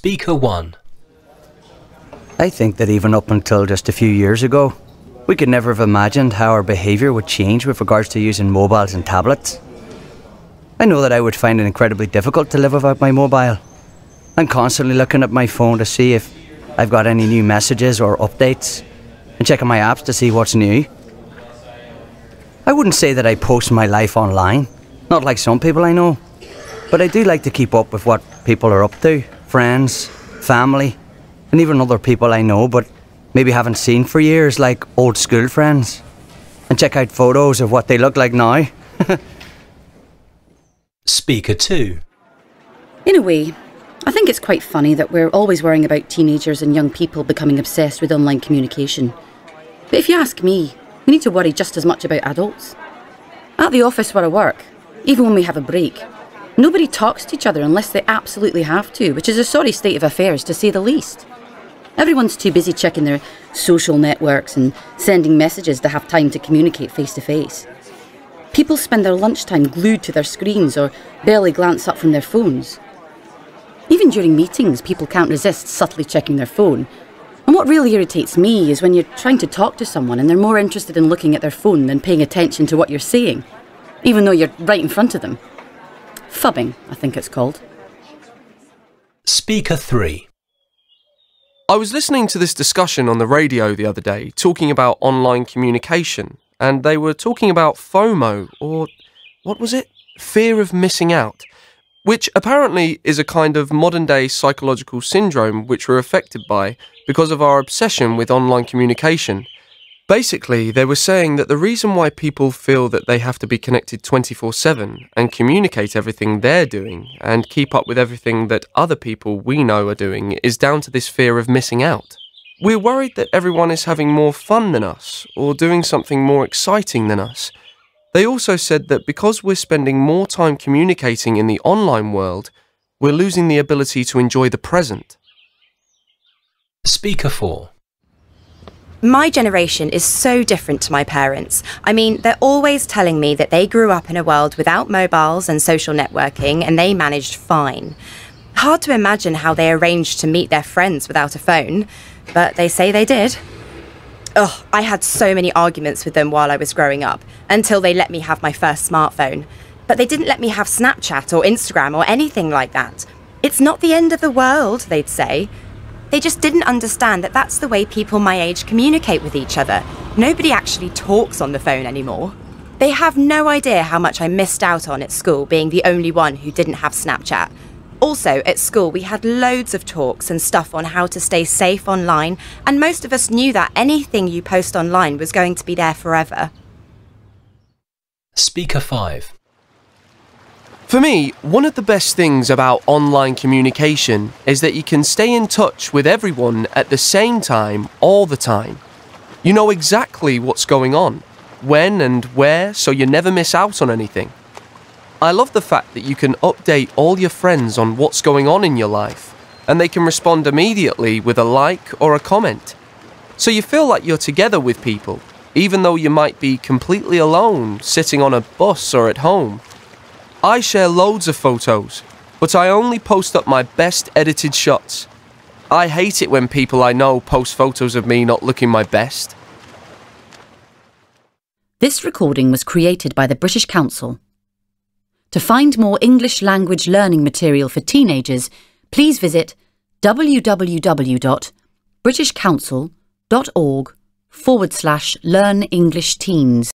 Speaker 1. I think that even up until just a few years ago, we could never have imagined how our behaviour would change with regards to using mobiles and tablets. I know that I would find it incredibly difficult to live without my mobile. I'm constantly looking at my phone to see if I've got any new messages or updates, and checking my apps to see what's new. I wouldn't say that I post my life online, not like some people I know, but I do like to keep up with what people are up to, friends, family, and even other people I know but maybe haven't seen for years, like old school friends, and check out photos of what they look like now. Speaker 2. In a way, I think it's quite funny that we're always worrying about teenagers and young people becoming obsessed with online communication. But if you ask me, we need to worry just as much about adults. At the office where I work, even when we have a break, nobody talks to each other unless they absolutely have to, which is a sorry state of affairs to say the least. Everyone's too busy checking their social networks and sending messages to have time to communicate face to face. People spend their lunchtime glued to their screens or barely glance up from their phones. Even during meetings, people can't resist subtly checking their phone. And what really irritates me is when you're trying to talk to someone and they're more interested in looking at their phone than paying attention to what you're saying, even though you're right in front of them. Phubbing, I think it's called. Speaker 3. I was listening to this discussion on the radio the other day, talking about online communication, and they were talking about FOMO, or what was it? Fear of missing out, which apparently is a kind of modern-day psychological syndrome which we're affected by because of our obsession with online communication. Basically, they were saying that the reason why people feel that they have to be connected 24/7 and communicate everything they're doing and keep up with everything that other people we know are doing is down to this fear of missing out. We're worried that everyone is having more fun than us or doing something more exciting than us. They also said that because we're spending more time communicating in the online world, we're losing the ability to enjoy the present. Speaker 4. My generation is so different to my parents. I mean, they're always telling me that they grew up in a world without mobiles and social networking and they managed fine. Hard to imagine how they arranged to meet their friends without a phone, but they say they did. Ugh, I had so many arguments with them while I was growing up, until they let me have my first smartphone. But they didn't let me have Snapchat or Instagram or anything like that. It's not the end of the world, they'd say. They just didn't understand that that's the way people my age communicate with each other. Nobody actually talks on the phone anymore. They have no idea how much I missed out on at school being the only one who didn't have Snapchat. Also, at school, we had loads of talks and stuff on how to stay safe online, and most of us knew that anything you post online was going to be there forever. Speaker 5. For me, one of the best things about online communication is that you can stay in touch with everyone at the same time, all the time. You know exactly what's going on, when and where, so you never miss out on anything. I love the fact that you can update all your friends on what's going on in your life, and they can respond immediately with a like or a comment. So you feel like you're together with people, even though you might be completely alone, sitting on a bus or at home. I share loads of photos, but I only post up my best edited shots. I hate it when people I know post photos of me not looking my best. This recording was created by the British Council. To find more English language learning material for teenagers, please visit www.britishcouncil.org/learnenglishTeens.